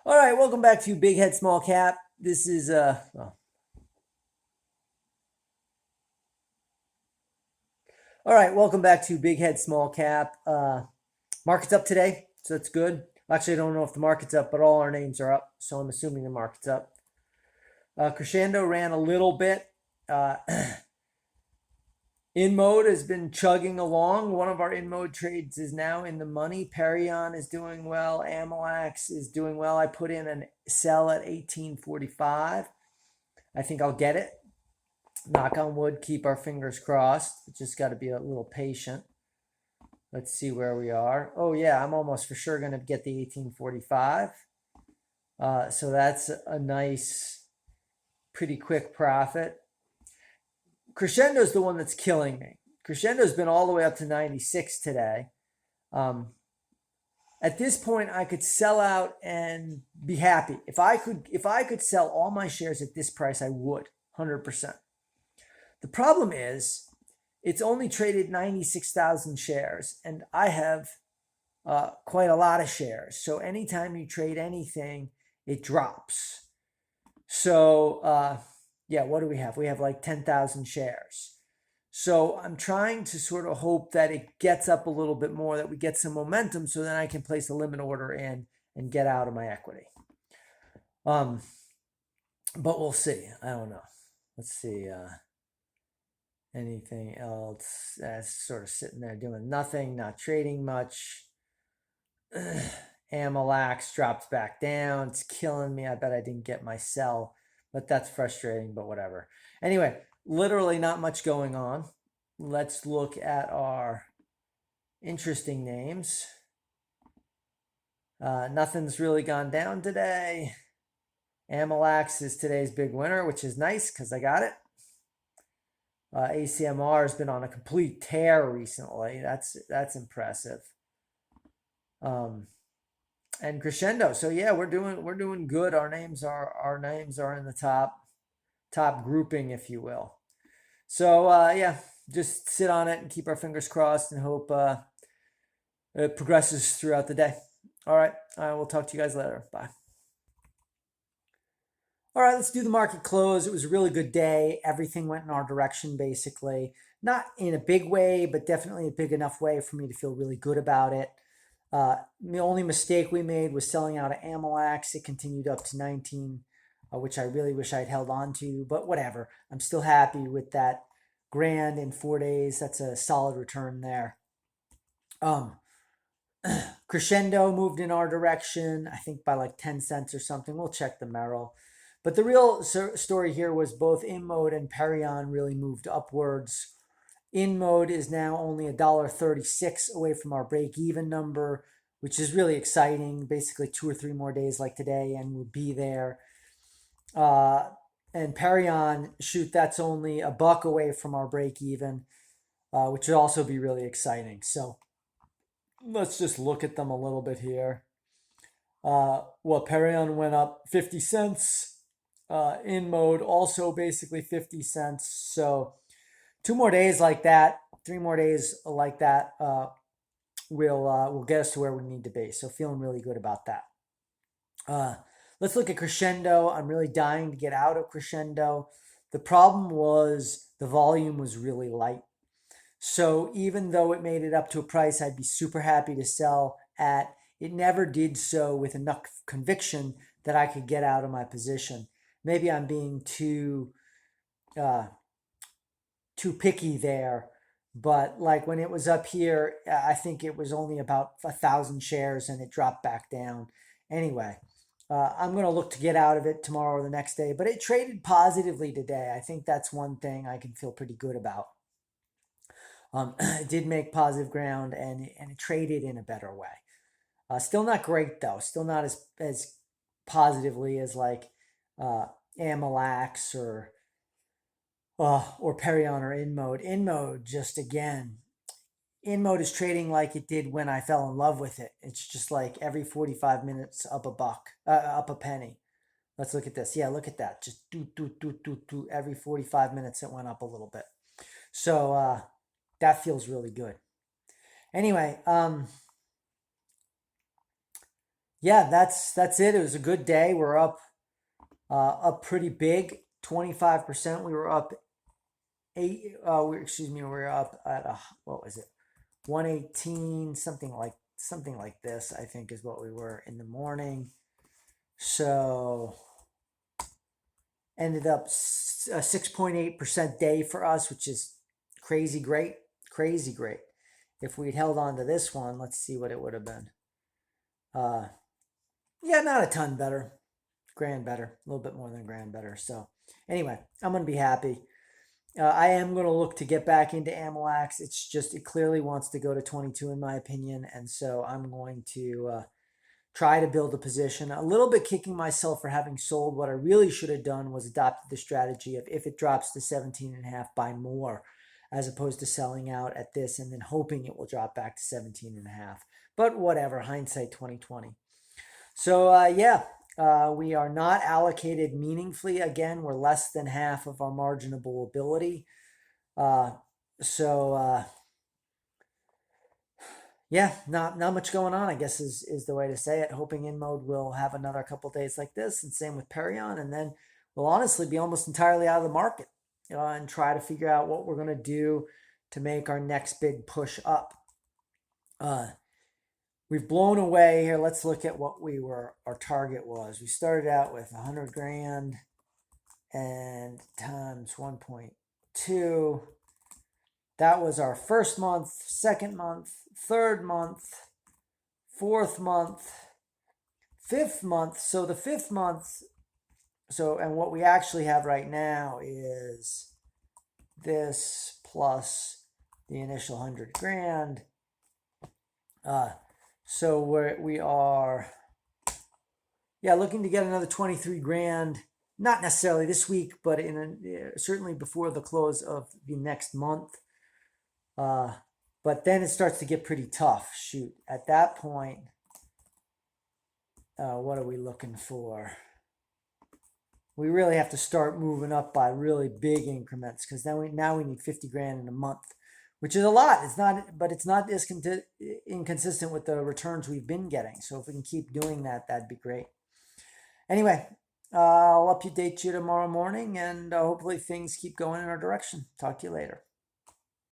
All right, welcome back to Big Head Small Cap. This is all right, welcome back to Big Head Small Cap. Market's up today, so that's good. Actually, I don't know if the market's up, but all our names are up, so I'm assuming the market's up. Crescendo ran a little bit. Inmode has been chugging along. One of our Inmode trades is now in the money. Perion is doing well. Amalax is doing well. I put in a sell at 18.45. I think I'll get it. Knock on wood, keep our fingers crossed. Just got to be a little patient. Let's see where we are. Oh yeah, I'm almost for sure going to get the 18.45. So that's a nice, pretty quick profit. Crescendo's the one that's killing me. Crescendo's been all the way up to 96 today. At this point, I could sell out and be happy. If I could sell all my shares at this price, I would, 100%. The problem is, it's only traded 96,000 shares, and I have quite a lot of shares. So anytime you trade anything, it drops. So yeah, what do we have? We have like 10,000 shares. So I'm trying to sort of hope that it gets up a little bit more, that we get some momentum, so then I can place a limit order in and get out of my equity. But we'll see. I don't know. Let's see. Anything else? Sort of sitting there doing nothing, not trading much. Amalax drops back down. It's killing me. I bet I didn't get my sell, but that's frustrating, but whatever. Anyway, literally not much going on. Let's look at our interesting names. Nothing's really gone down today. Amalax is today's big winner, which is nice because I got it. ACMR has been on a complete tear recently. That's impressive. And Crescendo. So yeah, we're doing good. Our names are in the top grouping, if you will. So yeah, just sit on it and keep our fingers crossed and hope it progresses throughout the day. All right, we'll talk to you guys later. Bye. All right, let's do the market close. It was a really good day. Everything went in our direction, basically. Not in a big way, but definitely a big enough way for me to feel really good about it. The only mistake we made was selling out of Amalax. It continued up to 19, which I really wish I'd held on to, but whatever. I'm still happy with that grand in 4 days. That's a solid return there. Crescendo moved in our direction, I think by like 10 cents or something. We'll check the Merrill. But the real story here was both Inmode and Perion really moved upwards. Inmode is now only $1.36 away from our break-even number, which is really exciting. Basically 2 or 3 more days like today, and we'll be there. And Perion, shoot, that's only $1 away from our break-even, which would also be really exciting. So let's just look at them a little bit here. Well, Perion went up 50 cents. Inmode also basically 50 cents. So 2 more days like that, 3 more days like that will get us to where we need to be. So feeling really good about that. Let's look at Crescendo. I'm really dying to get out of Crescendo. The problem was the volume was really light. So even though it made it up to a price I'd be super happy to sell at, it never did so with enough conviction that I could get out of my position. Maybe I'm being too picky there, but like when it was up here, I think it was only about 1,000 shares and it dropped back down. Anyway, I'm going to look to get out of it tomorrow or the next day, but it traded positively today. I think that's one thing I can feel pretty good about. It did make positive ground and it traded in a better way. Still not great though. Still not as positively as like Amalax or Perion or Inmode. Inmode, just again, Inmode is trading like it did when I fell in love with it. It's just like every 45 minutes up up a penny. Let's look at this. Yeah, look at that. Just do. Every 45 minutes it went up a little bit. So that feels really good. Anyway, yeah, that's it. It was a good day. We're up pretty big, 25%. We were up excuse me, we were up at what was it? 118, something like this, I think is what we were in the morning. So ended up a 6.8% day for us, which is crazy great. Crazy great. If we'd held on to this one, let's see what it would have been. Uh, yeah, not a ton better. Grand better. A little bit more than grand better. So anyway, I'm going to be happy. I am going to look to get back into Amalax. It's just, it clearly wants to go to 22 in my opinion. And so I'm going to try to build a position. A little bit kicking myself for having sold. What I really should have done was adopted the strategy of if it drops to 17 and a half, buy more, as opposed to selling out at this and then hoping it will drop back to 17 and a half. But whatever, hindsight 2020. So yeah, we are not allocated meaningfully. Again, we're less than half of our marginable ability. Uh, so yeah, not much going on, I guess is the way to say it. Hoping Inmode will have another couple days like this, and same with Perion, and then we'll honestly be almost entirely out of the market and try to figure out what we're going to do to make our next big push up. We've blown away here. Let's look at what our target was. We started out with 100 grand and times 1.2. That was our first month, second month, third month, fourth month, fifth month. So the fifth month, and what we actually have right now is this plus the initial 100 grand. So we are, yeah, looking to get another 23 grand, not necessarily this week, but certainly before the close of the next month. But then it starts to get pretty tough. Shoot, at that point, what are we looking for? We really have to start moving up by really big increments because then we need 50 grand in a month, which is a lot. It's not inconsistent with the returns we've been getting. So if we can keep doing that, that'd be great. Anyway, I'll update you tomorrow morning, and hopefully things keep going in our direction. Talk to you later.